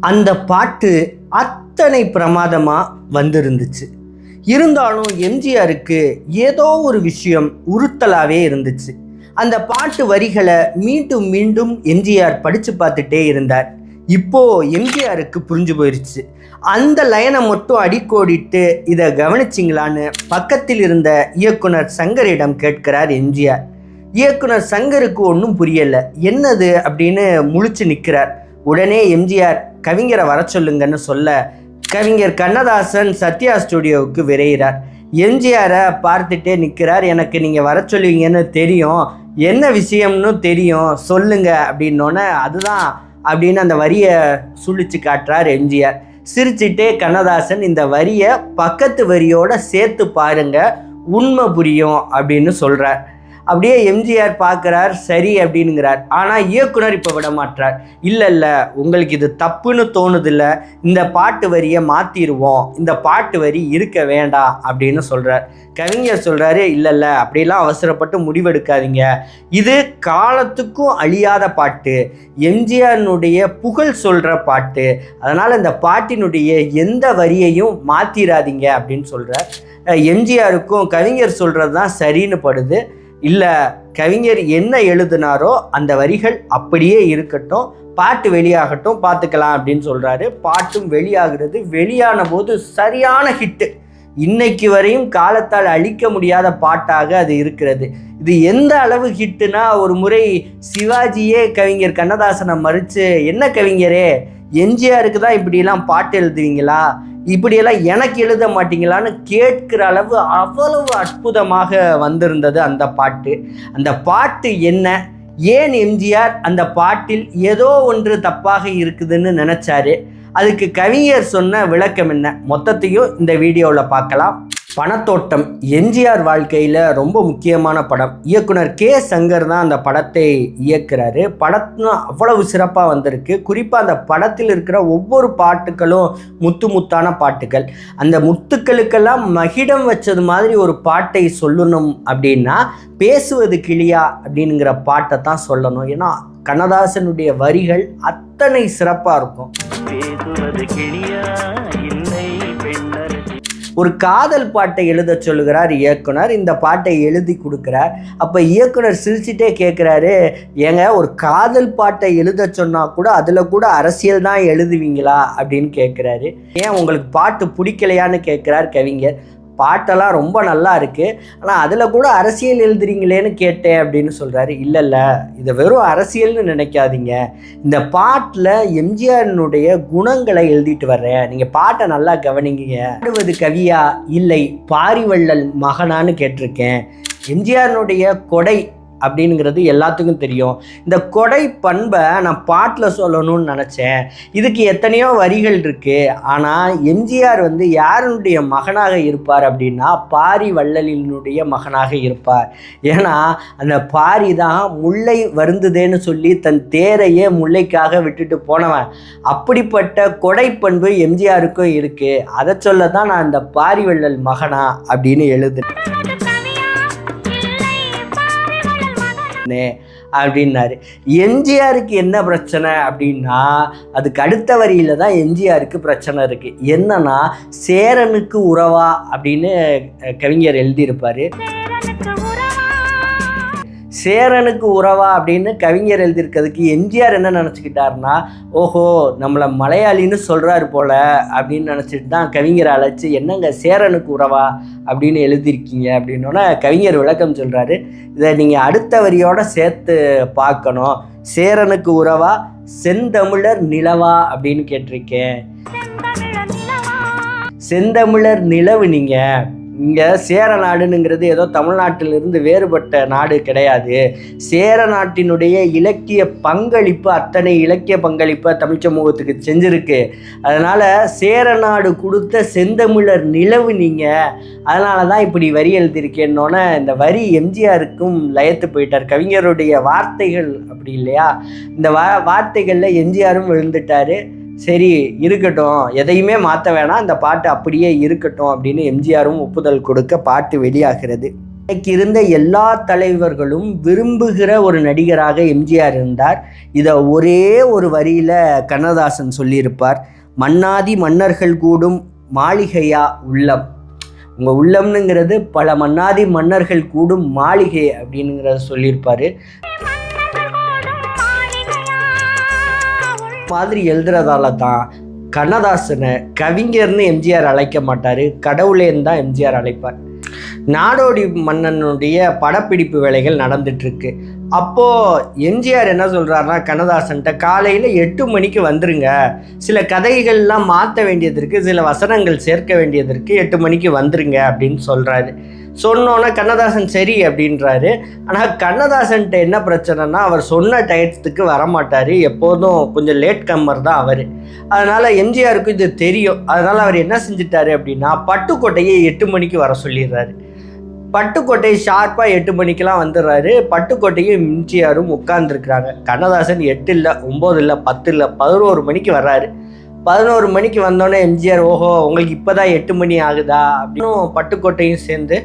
அந்த பாட்டு அத்தனை பிரமாதமாக வந்திருந்துச்சு. இருந்தாலும் எம்ஜிஆருக்கு ஏதோ ஒரு விஷயம் உறுத்தலாகவே இருந்துச்சு. அந்த பாட்டு வரிகளை மீண்டும் மீண்டும் எம்ஜிஆர் படித்து பார்த்துட்டே இருந்தார். இப்போது எம்ஜிஆருக்கு புரிஞ்சு போயிடுச்சு. அந்த லைனை மட்டும் அடிக்கோடிட்டு இதை கவனிச்சிங்களான்னு பக்கத்தில் இருந்த இயக்குனர் சங்கரிடம் கேட்கிறார் எம்ஜிஆர். இயக்குனர் சங்கருக்கு ஒன்றும் புரியலை. என்னது அப்படின்னு முழிச்சு நிற்கிறார். உடனே எம்ஜிஆர் கவிஞரை வர சொல்லுங்கன்னு சொல்ல கவிஞர் கண்ணதாசன் சத்யா ஸ்டுடியோவுக்கு விரைகிறார். எம்ஜிஆரை பார்த்துட்டே நிற்கிறார். எனக்கு நீங்கள் வர சொல்லுவீங்கன்னு தெரியும், என்ன விஷயம்னு தெரியும், சொல்லுங்க அப்படின்னோடனே அதுதான் அப்படின்னு அந்த வரியை சுழிச்சு காட்டுறார் எம்ஜிஆர். சிரிச்சுட்டே கண்ணதாசன் இந்த வரியை பக்கத்து வரியோட சேர்த்து பாருங்க, உண்மை புரியும் அப்படின்னு சொல்கிறார். அப்படியே எம்ஜிஆர் பார்க்குறார், சரி அப்படின்னுங்கிறார். ஆனால் இயக்குனர் இப்போ விட மாட்டார். இல்லை உங்களுக்கு இது தப்புன்னு தோணுதில்ல, இந்த பாட்டு வரியை மாற்றிடுவோம், இந்த பாட்டு வரி இருக்க வேண்டாம் அப்படின்னு சொல்கிறார். கவிஞர் சொல்கிறாரு, இல்லை அப்படிலாம் அவசரப்பட்டு முடிவெடுக்காதீங்க, இது காலத்துக்கும் அழியாத பாட்டு, எம்ஜிஆரினுடைய புகழ் சொல்கிற பாட்டு, அதனால் இந்த பாட்டினுடைய எந்த வரியையும் மாற்றிடாதீங்க அப்படின்னு சொல்கிறார். எம்ஜிஆருக்கும் கவிஞர் சொல்கிறது தான் சரின்னு படுது. இல்லை, கவிஞர் என்ன எழுதினாரோ அந்த வரிகள் அப்படியே இருக்கட்டும், பாட்டு வெளியாகட்டும், பார்த்துக்கலாம் அப்படின்னு சொல்கிறாரு. பாட்டும் வெளியாகிறது. வெளியான போது சரியான ஹிட்டு. இன்னைக்கு வரையும் காலத்தால் அழிக்க முடியாத பாட்டாக அது இருக்கிறது. இது எந்த அளவு ஹிட்டுனா, ஒரு முறை சிவாஜியே கவிஞர் கண்ணதாசனை மறுத்து, என்ன கவிஞரே, எம்ஜிஆருக்கு தான் இப்படியெல்லாம் பாட்டு எழுதுவீங்களா, இப்படியெல்லாம் எனக்கு எழுத மாட்டீங்களான்னு கேட்கிற அளவு அவ்வளவு அற்புதமாக வந்திருந்தது அந்த பாட்டு. அந்த பாட்டு என்ன, ஏன் எம்ஜிஆர் அந்த பாட்டில் ஏதோ ஒன்று தப்பாக இருக்குதுன்னு நினச்சாரு, அதுக்கு கவிஞர் சொன்ன விளக்கம் என்ன, மொத்தத்தையும் இந்த வீடியோவில் பார்க்கலாம். பணத்தோட்டம் எம்ஜிஆர் வாழ்க்கையில் ரொம்ப முக்கியமான படம். இயக்குனர் கே சங்கர் தான் அந்த படத்தை இயக்குறாரு. படத்தும் அவ்வளவு சிறப்பாக வந்திருக்கு. குறிப்பாக அந்த படத்தில் இருக்கிற ஒவ்வொரு பாட்டுகளும் முத்து முத்தான பாட்டுகள். அந்த முத்துக்களுக்கெல்லாம் மகிடம் வச்சது மாதிரி ஒரு பாட்டை சொல்லணும் அப்படின்னா பேசுவது கிளியா அப்படிங்கிற பாட்டை தான் சொல்லணும். ஏன்னா கண்ணதாசனுடைய வரிகள் அத்தனை சிறப்பாக இருக்கும். பேசுவது கிளியா, ஒரு காதல் பாட்டை எழுத சொல்லுகிறார் இயக்குனர். இந்த பாட்டை எழுதி கொடுக்குறார். அப்போ இயக்குனர் சிரிச்சுட்டே கேட்குறாரு, ஏங்க ஒரு காதல் பாட்டை எழுத சொன்னால் கூட அதில் கூட அரசியல் தான் எழுதுவீங்களா அப்படின்னு கேட்குறாரு. ஏன் உங்களுக்கு பாட்டு பிடிக்கலையான்னு கேட்குறார் கவிஞர். பாட்டெல்லாம் ரொம்ப நல்லா இருக்குது, ஆனால் அதில் கூட அரசியல் எழுதுறீங்களேன்னு கேட்டேன் அப்படின்னு சொல்கிறாரு. இல்லை, இதை வெறும் அரசியல்னு நினைக்காதீங்க, இந்த பாட்டில் எம்ஜிஆரினுடைய குணங்களை எழுதிட்டு வர்றேன், நீங்கள் பாட்டை நல்லா கவனிங்க. பாடுவது கவியா இல்லை பாரிவள்ளல் மகனான்னு கேட்டிருக்கேன். எம்ஜிஆரினுடைய கொடை அப்படிங்கிறது எல்லாத்துக்கும் தெரியும். இந்த கொடை பண்பை நான் பாட்டில் சொல்லணும்னு நினச்சேன். இதுக்கு எத்தனையோ வரிகள் இருக்குது. ஆனால் எம்ஜிஆர் யாருடைய மகனாக இருப்பார் அப்படின்னா பாரிவள்ளலினுடைய மகனாக இருப்பார். ஏன்னா அந்த பாரி தான் முல்லை வருந்துதேன்னு சொல்லி தன் தேரையே முல்லைக்காக விட்டுட்டு போனவன். அப்படிப்பட்ட கொடை பண்பு எம்ஜிஆருக்கும் இருக்குது. அதை சொல்ல தான் நான் இந்த பாரிவள்ளல் மகனா அப்படின்னு எழுதுனேன் அப்படின்னாரு. எம்ஜிஆருக்கு என்ன பிரச்சனை அப்படின்னா, அதுக்கு அடுத்த வரியில தான் எம்ஜிஆருக்கு பிரச்சனை இருக்கு. என்னன்னா, சேரனுக்கு உறவா அப்படின்னு கவிஞர் எழுதியிருப்பாரு. சேரனுக்கு உறவா அப்படின்னு கவிஞர் எழுதியிருக்கிறதுக்கு எம்ஜிஆர் என்ன நினச்சிக்கிட்டாருன்னா, ஓஹோ நம்மளை மலையாளின்னு சொல்கிறாரு போல் அப்படின்னு நினச்சிட்டு தான் கவிஞரை அழைச்சி, என்னங்க சேரனுக்கு உறவா அப்படின்னு எழுதியிருக்கீங்க அப்படின்னோன்னா கவிஞர் விளக்கம் சொல்கிறாரு. இதை நீங்கள் அடுத்த வரியோடு சேர்த்து பார்க்கணும். சேரனுக்கு உறவா செந்தமிழர் நிலவா அப்படின்னு கேட்டிருக்கேன். செந்தமிழர் நிலவு. நீங்கள் இங்கே சேர நாடுங்கிறது ஏதோ தமிழ்நாட்டிலிருந்து வேறுபட்ட நாடு கிடையாது. சேர நாட்டினுடைய இலக்கிய பங்களிப்பு, அத்தனை இலக்கிய பங்களிப்பை தமிழ் சமூகத்துக்கு செஞ்சுருக்கு. அதனால் சேர நாடு கொடுத்த செந்தமிழர் நிலவு நீங்கள், அதனால தான் இப்படி வரி எழுதியிருக்கேன்னொன்னே இந்த வரி எம்ஜிஆருக்கும் லயத்து போயிட்டார். கவிஞருடைய வார்த்தைகள் அப்படி இல்லையா, இந்த வார்த்தைகளில் எம்ஜிஆரும் விழுந்துட்டார். சரி இருக்கட்டும், எதையுமே மாற்ற வேணாம், இந்த பாட்டு அப்படியே இருக்கட்டும் அப்படின்னு எம்ஜிஆரும் ஒப்புதல் கொடுக்க பாட்டு வெளியாகிறது. இன்னைக்கு இருந்த எல்லா தலைவர்களும் விரும்புகிற ஒரு நடிகராக எம்ஜிஆர் இருந்தார். இதை ஒரே ஒரு வரியில் கண்ணதாசன் சொல்லியிருப்பார். மன்னாதி மன்னர்கள் கூடும் மாளிகையா உள்ளம். உங்கள் உள்ளம்னுங்கிறது பல மன்னாதி மன்னர்கள் கூடும் மாளிகை அப்படின்னுங்கிறத சொல்லியிருப்பார். மாதிரி எழுதுறதால தான் கண்ணதாசனை கவிஞர்னு எம்ஜிஆர் அழைக்க மாட்டார், கடவுளேன்னு தான் எம்ஜிஆர் அழைப்பார். நாடோடி மன்னனுடைய படப்பிடிப்பு வேலைகள் நடந்துட்டுருக்கு. அப்போது எம்ஜிஆர் என்ன சொல்கிறாருன்னா கண்ணதாசன்கிட்ட, காலையில் 8 மணிக்கு வந்துருங்க, சில கதைகள்லாம் மாற்ற வேண்டியது இருக்குது, சில வசனங்கள் சேர்க்க வேண்டியது இருக்குது, 8 மணிக்கு வந்துருங்க அப்படின்னு சொல்கிறாரு. சொன்னோன்னே கண்ணதாசன் சரி அப்படின்றாரு. ஆனால் கண்ணதாசன்கிட்ட என்ன பிரச்சனைனா, அவர் சொன்ன டயத்துக்கு வரமாட்டார், எப்போதும் கொஞ்சம் லேட் கம்மர் தான் அவர். அதனால் எம்ஜிஆருக்கு இது தெரியும். அதனால் அவர் என்ன செஞ்சிட்டாரு அப்படின்னா, பட்டுக்கோட்டையை 8 மணிக்கு வர சொல்லிடுறாரு. பட்டுக்கோட்டை ஷார்ப்பாக 8 மணிக்கெலாம் வந்துடுறாரு. பட்டுக்கோட்டையும் எம்ஜிஆரும் உட்கார்ந்துருக்குறாங்க. கண்ணதாசன் 8 இல்லை, 9 இல்லை, 10 இல்லை, 11 மணிக்கு வர்றாரு. 11 மணிக்கு வந்தோடனே எம்ஜிஆர், ஓஹோ உங்களுக்கு இப்போ தான் 8 மணி ஆகுதா அப்படின்னு பட்டுக்கோட்டையும் சேர்ந்து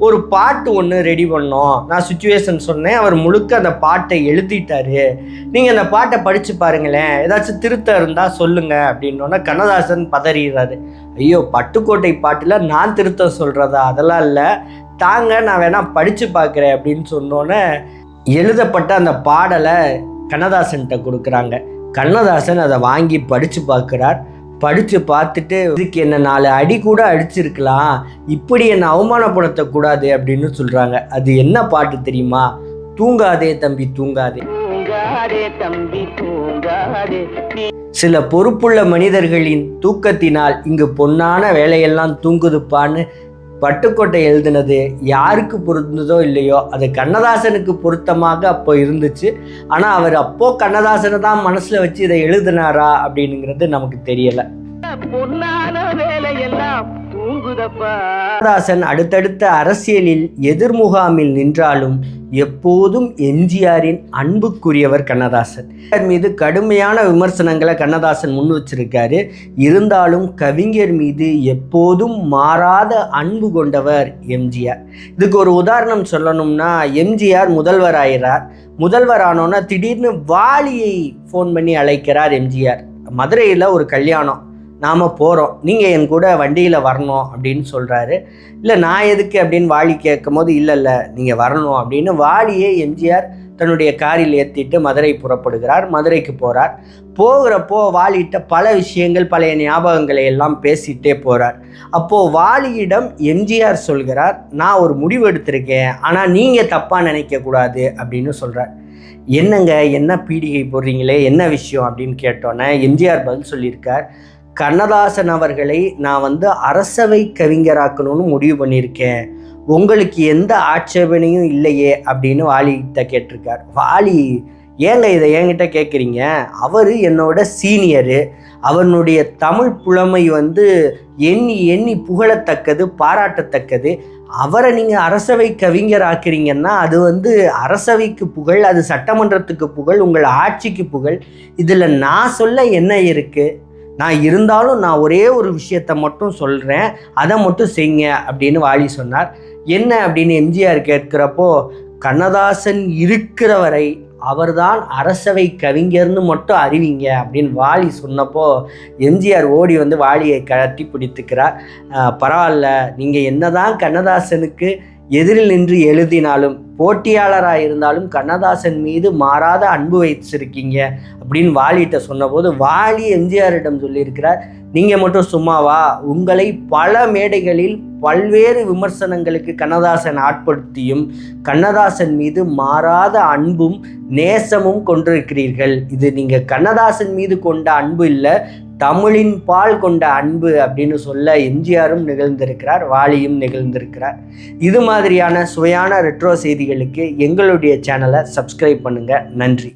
ஒரு பாட்டு ஒன்று ரெடி பண்ணோம். நான் சுச்சுவேஷன் சொன்னேன், அவர் முழுக்க அந்த பாட்டை எழுதிட்டாரு, நீங்கள் அந்த பாட்டை படித்து பாருங்களேன், ஏதாச்சும் திருத்தம் இருந்தால் சொல்லுங்கள் அப்படின்னோடனே கண்ணதாசன் பதறிடுறாரு. ஐயோ, பட்டுக்கோட்டை பாட்டில் நான் திருத்தம் சொல்கிறதா? அதெல்லாம் இல்லை, தாங்க நான் வேணால் படித்து பார்க்குறேன் அப்படின்னு சொன்னோன்னே எழுதப்பட்ட அந்த பாடலை கண்ணதாசன்கிட்ட கொடுக்குறாங்க. கண்ணதாசன் அதை வாங்கி படித்து பார்க்குறார். படித்து பார்த்துட்டு, இதுக்கு என்ன 4 அடி கூட அடிச்சிருக்கலாம், இப்படி என்னை அவமானப்படுத்தக்கூடாது அப்படின்னு சொல்கிறாங்க. அது என்ன பாட்டு தெரியுமா? தூங்காதே தம்பி தூங்காதே. சில பொறுப்புள்ள மனிதர்களின் தூக்கத்தினால் இங்கு பொன்னான வேலையெல்லாம் தூங்குதுப்பான்னு பட்டுக்கோட்டை எழுதுனது யாருக்கு பொருந்ததோ இல்லையோ, அது கண்ணதாசனுக்கு பொருத்தமாக அப்போ இருந்துச்சு. ஆனால் அவர் அப்போ கண்ணதாசனை தான் மனசில் வச்சு இதை எழுதினாரா அப்படின்னுங்கிறது நமக்கு தெரியலை. கண்ணதாசன் அடுத்தடுத்த அரசியலில் எதிர்முகாமில் நின்றாலும் எப்போதும் எம்ஜிஆரின் அன்புக்குரியவர் கண்ணதாசன். மீது கடுமையான விமர்சனங்களை கண்ணதாசன் முன் வச்சிருக்காரு. இருந்தாலும் கவிஞர் மீது எப்போதும் மாறாத அன்பு கொண்டவர் எம்ஜிஆர். இதுக்கு ஒரு உதாரணம் சொல்லணும்னா, எம்ஜிஆர் முதல்வராகிறார். முதல்வரானோன்னா திடீர்னு வாலியை ஃபோன் பண்ணி அழைக்கிறார் எம்ஜிஆர். மதுரையில் ஒரு கல்யாணம், நாம் போகிறோம், நீங்கள் என் கூட வண்டியில் வரணும் அப்படின்னு சொல்கிறாரு. இல்லை நான் எதுக்கு அப்படின்னு வாலி கேட்கும் போது, இல்லை நீங்கள் வரணும் அப்படின்னு வாலியே எம்ஜிஆர் தன்னுடைய காரில் ஏற்றிட்டு மதுரை புறப்படுகிறார். மதுரைக்கு போகிறார். போகிறப்போ வாலிகிட்ட பல விஷயங்கள், பழைய ஞாபகங்களை எல்லாம் பேசிகிட்டே போகிறார். அப்போது வாலியிடம் எம்ஜிஆர் சொல்கிறார், நான் ஒரு முடிவு எடுத்திருக்கேன், ஆனால் நீங்கள் தப்பாக நினைக்கக்கூடாது அப்படின்னு சொல்கிறார். என்னங்க, என்ன பீடிகை போடுறீங்களே, என்ன விஷயம் அப்படின்னு கேட்டோன்னே எம்ஜிஆர் பதில் சொல்லியிருக்கார், கண்ணதாசன் அவர்களை நான் அரசவை கவிஞராக்கணும்னு முடிவு பண்ணியிருக்கேன், உங்களுக்கு எந்த ஆட்சேபனையும் இல்லையே அப்படின்னு வாலிகிட்ட கேட்டிருக்கார். வாலி, ஏங்க இதை என்கிட்ட கேட்குறீங்க, அவர் என்னோட சீனியரு, அவனுடைய தமிழ் புலமை எண்ணி எண்ணி புகழத்தக்கது, பாராட்டத்தக்கது, அவரை நீங்கள் அரசவை கவிஞர் ஆக்குறீங்கன்னா அது அரசவைக்கு புகழ், அது சட்டமன்றத்துக்கு புகழ், உங்கள் ஆட்சிக்கு புகழ், இதில் நான் சொல்ல என்ன இருக்குது? நான் இருந்தாலும் நான் ஒரே ஒரு விஷயத்தை மட்டும் சொல்கிறேன், அதை மட்டும் செய்யுங்க அப்படின்னு வாலி சொன்னார். என்ன அப்படின்னு எம்ஜிஆர் கேட்குறப்போ, கண்ணதாசன் இருக்கிற வரை அவர்தான் அரசவை கவிஞர்னு மட்டும் அறிவிங்க அப்படின்னு வாலி சொன்னப்போ எம்ஜிஆர் ஓடி வாலியை கட்டி பிடித்துக்கிறார். பரவாயில்ல, நீங்கள் என்னதான் கண்ணதாசனுக்கு எதிரில் நின்று எழுதினாலும், போட்டியாளராக இருந்தாலும் கண்ணதாசன் மீது மாறாத அன்பு வைச்சிருக்கீங்க அப்படின்னு வாலிகிட்ட சொன்னபோது வாலி எம்ஜிஆரிடம் சொல்லியிருக்கிறார், நீங்கள் மட்டும் சும்மாவா, உங்களை பல மேடைகளில் பல்வேறு விமர்சனங்களுக்கு கண்ணதாசன் ஆட்படுத்தியும் கண்ணதாசன் மீது மாறாத அன்பும் நேசமும் கொண்டிருக்கிறீர்கள். இது நீங்கள் கண்ணதாசன் மீது கொண்ட அன்பு இல்லை, தமிழின் பால் கொண்ட அன்பு அப்படின்னு சொல்ல எம்ஜிஆரும் நிகழ்ந்திருக்கிறார், வாலியும் நிகழ்ந்திருக்கிறார். இது மாதிரியான சுவையான ரெட்ரோ செய்திகளுக்கு எங்களுடைய சேனலை சப்ஸ்கிரைப் பண்ணுங்கள். நன்றி.